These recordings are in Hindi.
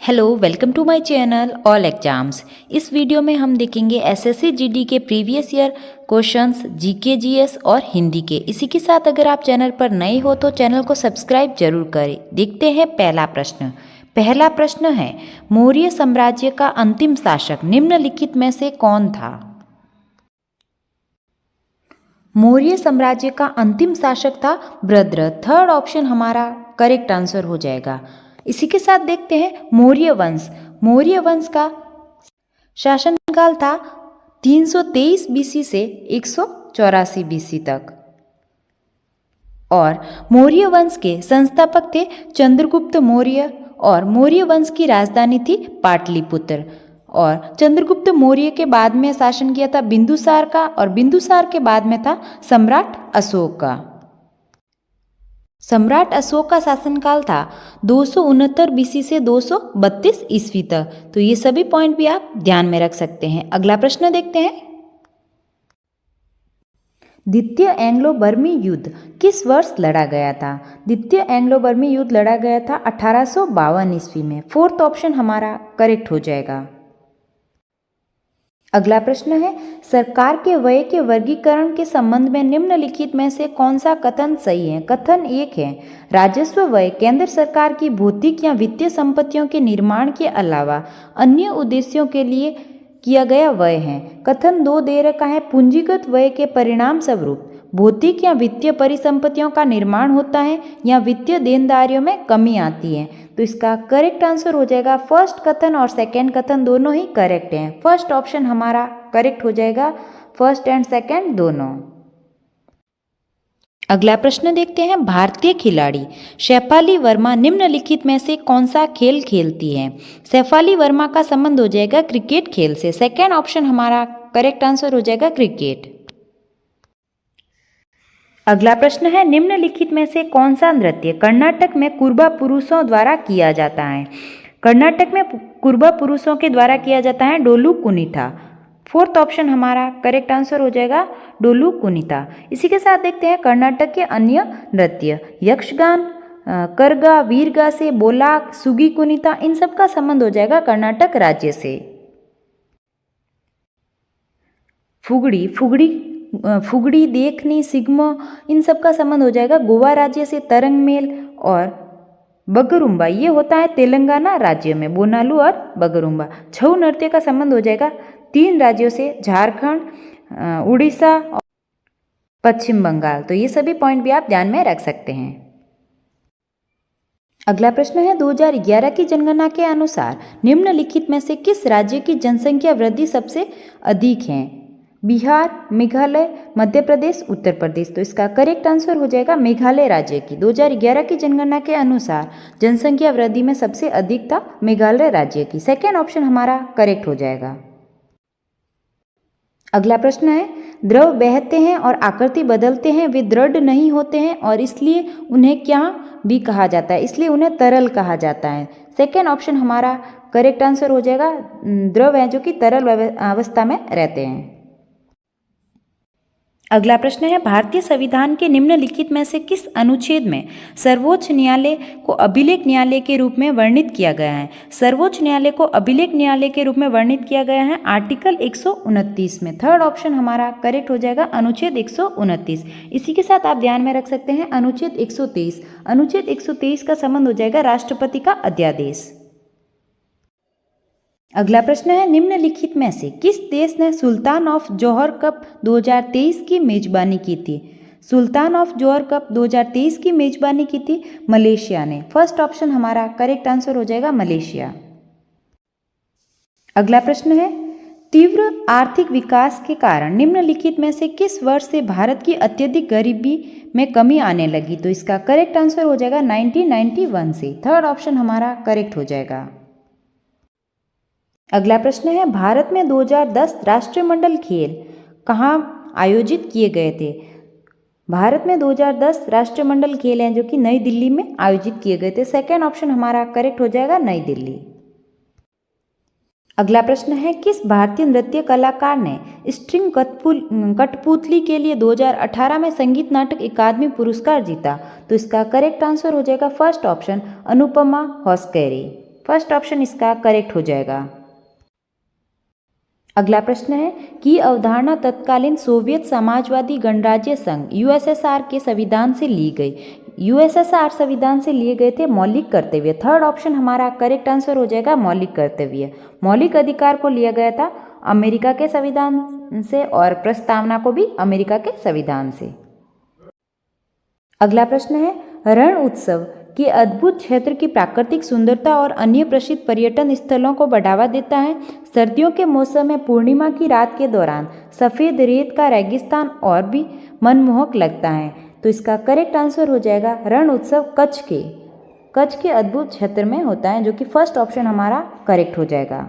Hello welcome to my channel all exams. इस वीडियो में हम देखेंगे एसएससी जीडी के previous year questions, GK GS और हिंदी के। इसी के साथ अगर आप चैनल पर नए हो तो चैनल को सब्सक्राइब जरूर करें। देखते हैं पहला प्रश्न। पहला प्रश्न है, मौर्य साम्राज्य का अंतिम शासक निम्नलिखित में से कौन था? मौर्य साम्राज्य का अंतिम शासक था भद्र। थर्ड ऑप्शन हमारा करेक्ट आंसर हो जाएगा। इसी के साथ देखते हैं मौर्य वंश। मौर्य वंश का शासनकाल था 323 बीसी से 184 बीसी तक और मौर्य वंश के संस्थापक थे चंद्रगुप्त मौर्य और मौर्य वंश की राजधानी थी पाटलिपुत्र। और चंद्रगुप्त मौर्य के बाद में शासन किया था बिंदुसार का और बिंदुसार के बाद में था सम्राट अशोक का। सम्राट अशोक का शासनकाल था 269 बीसी से 232 ईस्वी तक। तो ये सभी पॉइंट भी आप ध्यान में रख सकते हैं। अगला प्रश्न देखते हैं। द्वितीय एंग्लो बर्मी युद्ध किस वर्ष लड़ा गया था? द्वितीय एंग्लो बर्मी युद्ध लड़ा गया था 1852 ईस्वी में। फोर्थ ऑप्शन हमारा करेक्ट हो जाएगा। अगला प्रश्न है, सरकार के व्यय के वर्गीकरण के संबंध में निम्नलिखित में से कौन सा कथन सही है? कथन एक है, राजस्व व्यय केंद्र सरकार की भौतिक या वित्तीय संपत्तियों के निर्माण के अलावा अन्य उद्देश्यों के लिए किया गया व्यय है। कथन दो दे रखा है, पूंजीगत व्यय के परिणाम स्वरूप भौतिक या वित्तीय परिसंपत्तियों का निर्माण होता है या वित्तीय देनदारियों में कमी आती है। तो इसका करेक्ट आंसर हो जाएगा फर्स्ट कथन और सेकंड कथन दोनों ही करेक्ट हैं। फर्स्ट ऑप्शन हमारा करेक्ट हो जाएगा, फर्स्ट एंड सेकंड दोनों। अगला प्रश्न देखते हैं, भारतीय खिलाड़ी शेफाली वर्मा निम्नलिखित में से कौन सा खेल खेलती है? शेफाली वर्मा का संबंध हो जाएगा क्रिकेट खेल से। सेकंड ऑप्शन हमारा करेक्ट आंसर हो जाएगा क्रिकेट। अगला प्रश्न है, निम्नलिखित में से कौन सा नृत्य कर्नाटक में कुर्बा पुरुषों द्वारा किया जाता है? कर्नाटक में कुर्बा पुरुषों के द्वारा किया जाता है डोलू कुनिता। फोर्थ ऑप्शन हमारा करेक्ट आंसर हो जाएगा डोलू कुनिता। इसी के साथ देखते हैं कर्नाटक के अन्य नृत्य, यक्षगान, करगा, वीरगा से, बोलाक, सुगी कुनिता, इन सब का संबंध हो जाएगा कर्नाटक राज्य से। फुगड़ी, देखनी, सिग्मो, इन सब का संबंध हो जाएगा गोवा राज्य से। तरंग मेल और बगरुम्बा ये होता है तेलंगाना राज्य में, बोनालू और बगरुम्बा। छऊ नृत्य का संबंध हो जाएगा 3 राज्यों से, झारखंड, उड़ीसा और पश्चिम बंगाल। तो ये सभी पॉइंट भी आप ध्यान में रख सकते हैं। अगला प्रश्न है, 2011 की जनगणना के अनुसार निम्नलिखित में से किस राज्य की जनसंख्या वृद्धि सबसे अधिक है? बिहार, मेघालय, मध्य प्रदेश, उत्तर प्रदेश। तो इसका करेक्ट आंसर हो जाएगा मेघालय राज्य की। 2011 की जनगणना के अनुसार जनसंख्या वृद्धि में सबसे अधिक था मेघालय राज्य की। सेकेंड ऑप्शन हमारा करेक्ट हो जाएगा। अगला प्रश्न है, द्रव बहते हैं और आकृति बदलते हैं, वे दृढ़ नहीं होते हैं और इसलिए उन्हें क्या भी कहा जाता है? इसलिए उन्हें तरल कहा जाता है। सेकेंड ऑप्शन हमारा करेक्ट आंसर हो जाएगा, द्रव है जो कि तरल अवस्था में रहते हैं। अगला प्रश्न है, भारतीय संविधान के निम्नलिखित में से किस अनुच्छेद में सर्वोच्च न्यायालय को अभिलेख न्यायालय के रूप में वर्णित किया गया है? सर्वोच्च न्यायालय को अभिलेख न्यायालय के रूप में वर्णित किया गया है आर्टिकल 129 में। थर्ड ऑप्शन हमारा करेक्ट हो जाएगा अनुच्छेद 129। इसी के साथ आप ध्यान में रख सकते हैं अनुच्छेद 123। अनुच्छेद 123 का संबंध हो जाएगा राष्ट्रपति का अध्यादेश। अगला प्रश्न है, निम्नलिखित में से किस देश ने सुल्तान ऑफ जौहर कप 2023 की मेजबानी की थी? सुल्तान ऑफ जौहर कप 2023 की मेजबानी की थी मलेशिया ने। फर्स्ट ऑप्शन हमारा करेक्ट आंसर हो जाएगा मलेशिया। अगला प्रश्न है, तीव्र आर्थिक विकास के कारण निम्नलिखित में से किस वर्ष से भारत की अत्यधिक गरीबी में कमी आने लगी? तो इसका करेक्ट आंसर हो जाएगा 1991 से। थर्ड ऑप्शन हमारा करेक्ट हो जाएगा। अगला प्रश्न है, भारत में 2010 राष्ट्रमंडल खेल कहाँ आयोजित किए गए थे? भारत में 2010 राष्ट्रमंडल खेल हैं जो कि नई दिल्ली में आयोजित किए गए थे। सेकेंड ऑप्शन हमारा करेक्ट हो जाएगा नई दिल्ली। अगला प्रश्न है, किस भारतीय नृत्य कलाकार ने स्ट्रिंग कठपुतली के लिए 2018 में संगीत नाटक अकादमी पुरस्कार जीता? तो इसका करेक्ट आंसर हो जाएगा फर्स्ट ऑप्शन अनुपमा हॉस्केरी। फर्स्ट ऑप्शन इसका करेक्ट हो जाएगा। अगला प्रश्न है कि अवधारणा तत्कालीन सोवियत समाजवादी गणराज्य संघ यूएसएसआर के संविधान से ली गई। यूएसएसआर संविधान से लिए गए थे मौलिक कर्तव्य। थर्ड ऑप्शन हमारा करेक्ट आंसर हो जाएगा मौलिक कर्तव्य। मौलिक अधिकार को लिया गया था अमेरिका के संविधान से और प्रस्तावना को भी अमेरिका के संविधान से। अगला प्रश्न है रण उत्सव कि अद्भुत क्षेत्र की प्राकृतिक सुंदरता और अन्य प्रसिद्ध पर्यटन स्थलों को बढ़ावा देता है। सर्दियों के मौसम में पूर्णिमा की रात के दौरान सफ़ेद रेत का रेगिस्तान और भी मनमोहक लगता है। तो इसका करेक्ट आंसर हो जाएगा रण उत्सव कच्छ के अद्भुत क्षेत्र में होता है, जो कि फर्स्ट ऑप्शन हमारा करेक्ट हो जाएगा।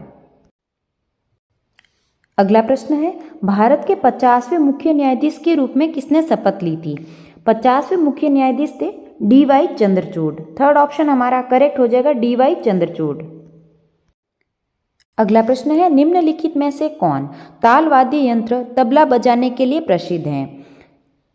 अगला प्रश्न है भारत के 50वें मुख्य न्यायाधीश के रूप में किसने शपथ ली थी। 50वें मुख्य न्यायाधीश थे डी.वाई. चंद्रचूड़। थर्ड ऑप्शन हमारा करेक्ट हो जाएगा डी.वाई. चंद्रचूड़। अगला प्रश्न है निम्नलिखित में से कौन ताल वाद्य यंत्र तबला बजाने के लिए प्रसिद्ध है।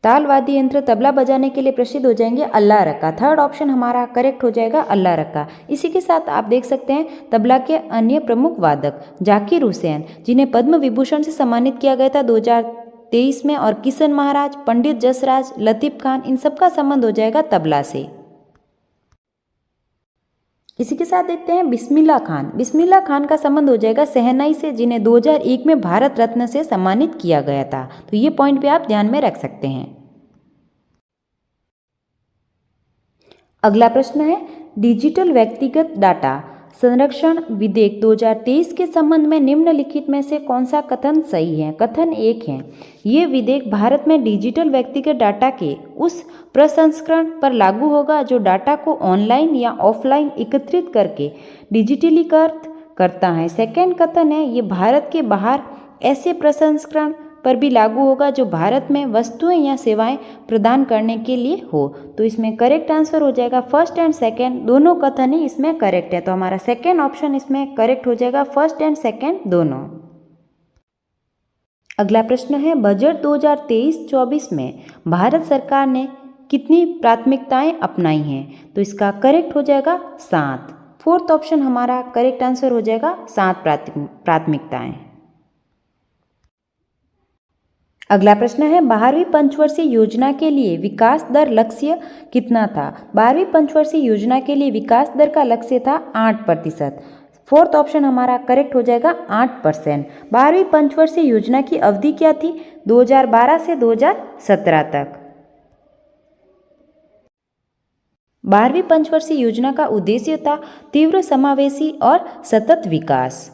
ताल वाद्य यंत्र तबला बजाने के लिए प्रसिद्ध हो जाएंगे अल्लाह रक्का। थर्ड ऑप्शन हमारा करेक्ट हो जाएगा अल्लाह रक्का। इसी के साथ आप देख सकते हैं तबला के अन्य प्रमुख वादक जाकिर हुसैन, जिन्हें पद्म विभूषण से सम्मानित किया गया था 2023 में, और किशन महाराज, पंडित जसराज, लतीफ खान, इन सबका संबंध हो जाएगा तबला से। इसी के साथ देखते हैं बिस्मिल्लाह खान। बिस्मिल्लाह खान का संबंध हो जाएगा शहनाई से, जिन्हें 2001 में भारत रत्न से सम्मानित किया गया था। तो ये पॉइंट भी आप ध्यान में रख सकते हैं। अगला प्रश्न है डिजिटल व्यक्तिगत डाटा संरक्षण विधेयक 2023 के संबंध में निम्नलिखित में से कौन सा कथन सही है। कथन 1 है ये विधेयक भारत में डिजिटल व्यक्तिगत डाटा के उस प्रसंस्करण पर लागू होगा जो डाटा को ऑनलाइन या ऑफलाइन एकत्रित करके डिजिटलीकृत करता है। सेकेंड कथन है ये भारत के बाहर ऐसे प्रसंस्करण पर भी लागू होगा जो भारत में वस्तुएं या सेवाएं प्रदान करने के लिए हो। तो इसमें करेक्ट आंसर हो जाएगा फर्स्ट एंड सेकंड, दोनों कथन ही इसमें करेक्ट है। तो हमारा सेकंड ऑप्शन इसमें करेक्ट हो जाएगा, फर्स्ट एंड सेकंड दोनों। अगला प्रश्न है बजट 2023-24 में भारत सरकार ने कितनी प्राथमिकताएं अपनाई हैं। तो इसका करेक्ट हो जाएगा 7। फोर्थ ऑप्शन हमारा करेक्ट आंसर हो जाएगा 7 प्राथमिकताएं। अगला प्रश्न है 12वीं पंचवर्षीय योजना के लिए विकास दर लक्ष्य कितना था। 12वीं पंचवर्षीय योजना के लिए विकास दर का लक्ष्य था 8%। फोर्थ ऑप्शन हमारा करेक्ट हो जाएगा 8%। 12वीं पंचवर्षीय योजना की अवधि क्या थी 2012 से 2017 तक। 12वीं पंचवर्षीय योजना का उद्देश्य था तीव्र समावेशी और सतत विकास।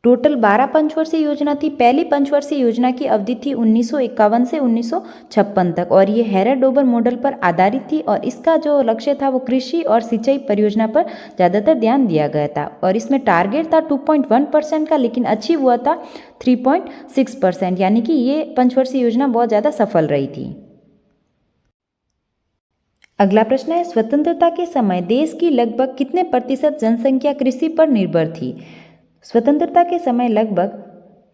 टोटल 12 पंचवर्षीय योजना थी। पहली पंचवर्षीय योजना की अवधि थी 1951 से 1956 तक और ये हेरर-डोबर मॉडल पर आधारित थी और इसका जो लक्ष्य था वो कृषि और सिंचाई परियोजना पर ज़्यादातर ध्यान दिया गया था और इसमें टारगेट था 2.1% का, लेकिन अचीव हुआ था 3.6%, यानी कि ये पंचवर्षीय योजना बहुत ज़्यादा सफल रही थी। अगला प्रश्न है स्वतंत्रता के समय देश की लगभग कितने प्रतिशत जनसंख्या कृषि पर निर्भर थी। स्वतंत्रता के समय लगभग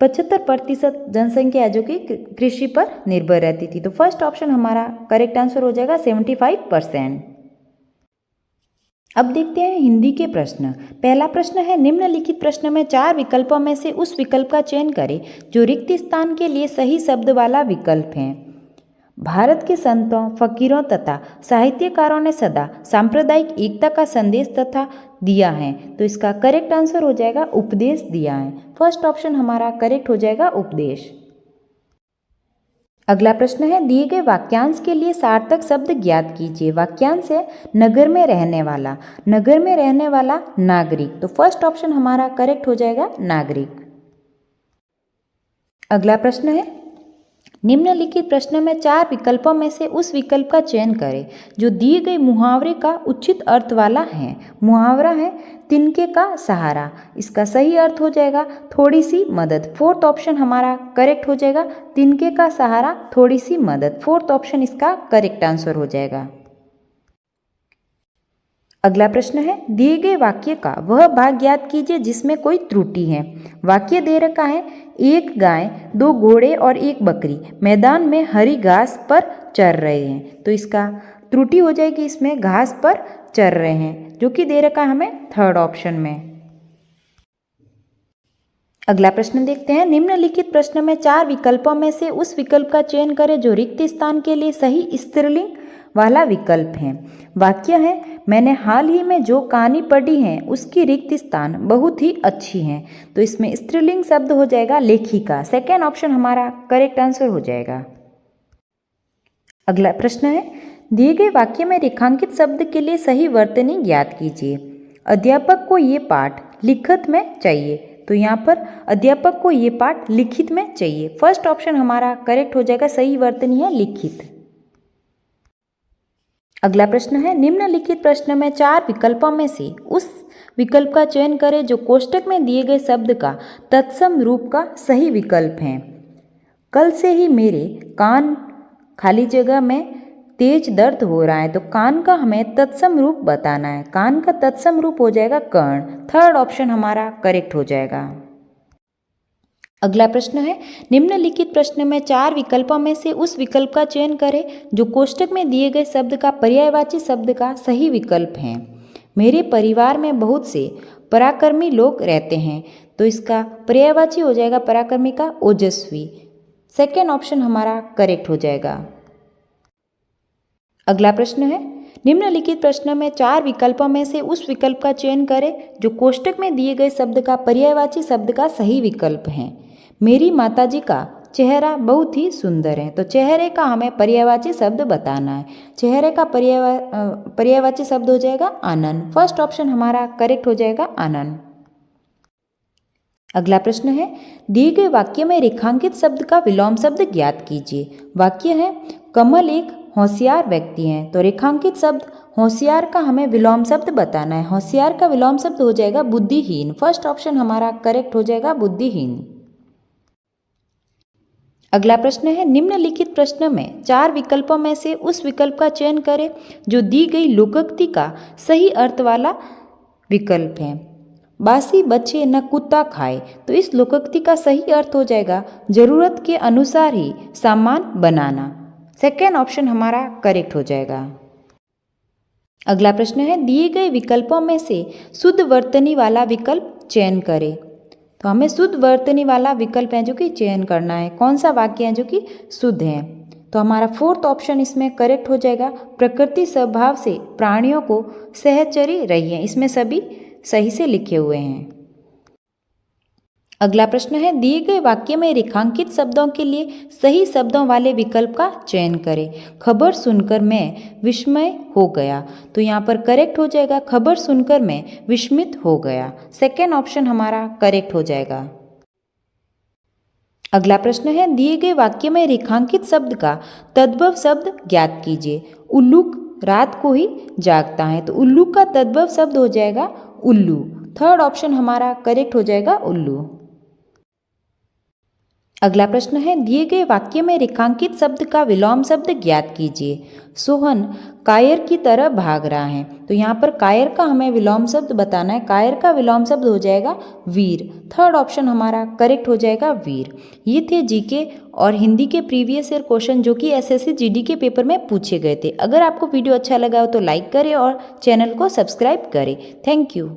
75% जनसंख्या जो कि कृषि पर निर्भर रहती थी। तो फर्स्ट ऑप्शन हमारा करेक्ट आंसर हो जाएगा 75%। अब देखते हैं हिंदी के प्रश्न। पहला प्रश्न है निम्नलिखित प्रश्न में 4 विकल्पों में से उस विकल्प का चयन करें जो रिक्त स्थान के लिए सही शब्द वाला विकल्प है। भारत के संतों, फकीरों तथा साहित्यकारों ने सदा सांप्रदायिक एकता का संदेश तथा दिया है। तो इसका करेक्ट आंसर हो जाएगा उपदेश दिया है। फर्स्ट ऑप्शन हमारा करेक्ट हो जाएगा उपदेश। अगला प्रश्न है दिए गए वाक्यांश के लिए सार्थक शब्द ज्ञात कीजिए। वाक्यांश है नगर में रहने वाला। नगर में रहने वाला नागरिक। तो फर्स्ट ऑप्शन हमारा करेक्ट हो जाएगा नागरिक। अगला प्रश्न है निम्नलिखित प्रश्न में 4 विकल्पों में से उस विकल्प का चयन करें जो दिए गए मुहावरे का उचित अर्थ वाला है। मुहावरा है तिनके का सहारा। इसका सही अर्थ हो जाएगा थोड़ी सी मदद। फोर्थ ऑप्शन हमारा करेक्ट हो जाएगा तिनके का सहारा थोड़ी सी मदद। फोर्थ ऑप्शन इसका करेक्ट आंसर हो जाएगा। अगला प्रश्न है दिए गए वाक्य का वह भाग ज्ञात कीजिए जिसमें कोई त्रुटि है। वाक्य दे रखा है एक गाय, 2 घोड़े और 1 बकरी मैदान में हरी घास पर चर रहे हैं। तो इसका त्रुटि हो जाएगी इसमें घास पर चर रहे हैं, जो कि दे रखा है हमें थर्ड ऑप्शन में। अगला प्रश्न देखते हैं, निम्नलिखित प्रश्न में 4 विकल्पों में से उस विकल्प का चयन करें जो रिक्त स्थान के लिए सही स्त्रीलिंग वाला विकल्प है। वाक्य है, मैंने हाल ही में जो कहानी पढ़ी है उसकी रिक्त स्थान बहुत ही अच्छी है। तो इसमें स्त्रीलिंग शब्द हो जाएगा लेखिका। सेकेंड ऑप्शन हमारा करेक्ट आंसर हो जाएगा। अगला प्रश्न है, दिए गए वाक्य में रेखांकित शब्द के लिए सही वर्तनी ज्ञात कीजिए। अध्यापक को ये पाठ लिखित में चाहिए। तो यहाँ पर अध्यापक को ये पाठ लिखित में चाहिए। फर्स्ट ऑप्शन हमारा करेक्ट हो जाएगा, सही वर्तनी है लिखित। अगला प्रश्न है, निम्नलिखित प्रश्न में 4 विकल्पों में से उस विकल्प का चयन करें जो कोष्टक में दिए गए शब्द का तत्सम रूप का सही विकल्प है। कल से ही मेरे कान खाली जगह में तेज दर्द हो रहा है। तो कान का हमें तत्सम रूप बताना है। कान का तत्सम रूप हो जाएगा कर्ण। थर्ड ऑप्शन हमारा करेक्ट हो जाएगा। अगला प्रश्न है, निम्नलिखित प्रश्न में 4 विकल्पों में से उस विकल्प का चयन करें जो कोष्टक में दिए गए शब्द का पर्यायवाची शब्द का सही विकल्प है। मेरे परिवार में बहुत से पराक्रमी लोग रहते हैं। तो इसका पर्यायवाची हो जाएगा पराक्रमी का ओजस्वी। सेकेंड ऑप्शन हमारा करेक्ट हो जाएगा। अगला प्रश्न है, निम्नलिखित प्रश्न में 4 विकल्पों में से उस विकल्प का चयन करें जो कोष्टक में दिए गए शब्द का पर्यायवाची शब्द का सही विकल्प है। मेरी माताजी का चेहरा बहुत ही सुंदर है। तो चेहरे का हमें पर्यायवाची शब्द बताना है। चेहरे का पर्यायवाची शब्द हो जाएगा आनंद। फर्स्ट ऑप्शन हमारा करेक्ट हो जाएगा आनंद। अगला प्रश्न है, दिए गए वाक्य में रेखांकित शब्द का विलोम शब्द ज्ञात कीजिए। वाक्य है, कमल एक होशियार व्यक्ति हैं। तो रेखांकित शब्द होशियार का हमें विलोम शब्द बताना है। होशियार का विलोम शब्द हो जाएगा बुद्धिहीन। फर्स्ट ऑप्शन हमारा करेक्ट हो जाएगा बुद्धिहीन। अगला प्रश्न है, निम्नलिखित प्रश्न में 4 विकल्पों में से उस विकल्प का चयन करें जो दी गई लोकोक्ति का सही अर्थ वाला विकल्प है। बासी बच्चे न कुत्ता खाए। तो इस लोकोक्ति का सही अर्थ हो जाएगा जरूरत के अनुसार ही सामान बनाना। सेकेंड ऑप्शन हमारा करेक्ट हो जाएगा। अगला प्रश्न है, दिए गए विकल्पों में से शुद्ध वर्तनी वाला विकल्प चयन करें। तो हमें शुद्ध वर्तनी वाला विकल्प है जो कि चयन करना है। कौन सा वाक्य है जो कि शुद्ध है। तो हमारा फोर्थ ऑप्शन इसमें करेक्ट हो जाएगा, प्रकृति स्वभाव से प्राणियों को सहचरी रही है। इसमें सभी सही से लिखे हुए हैं। अगला प्रश्न है, दिए गए वाक्य में रेखांकित शब्दों के लिए सही शब्दों वाले विकल्प का चयन करें। खबर सुनकर मैं विस्मय हो गया। तो यहाँ पर करेक्ट हो जाएगा, खबर सुनकर मैं विस्मित हो गया। सेकेंड ऑप्शन हमारा करेक्ट हो जाएगा। अगला प्रश्न है, दिए गए वाक्य में रेखांकित शब्द का तद्भव शब्द ज्ञात कीजिए। उल्लूक रात को ही जागता है। तो उल्लू का तद्भव शब्द हो जाएगा उल्लू। थर्ड ऑप्शन हमारा करेक्ट हो जाएगा उल्लू। अगला प्रश्न है, दिए गए वाक्य में रेखांकित शब्द का विलोम शब्द ज्ञात कीजिए। सोहन कायर की तरह भाग रहा है। तो यहाँ पर कायर का हमें विलोम शब्द बताना है। कायर का विलोम शब्द हो जाएगा वीर। थर्ड ऑप्शन हमारा करेक्ट हो जाएगा वीर। ये थे जीके और हिंदी के प्रीवियस ईयर क्वेश्चन जो कि एसएससी जीडी के पेपर में पूछे गए थे। अगर आपको वीडियो अच्छा लगा हो तो लाइक करें और चैनल को सब्सक्राइब करें। Thank you.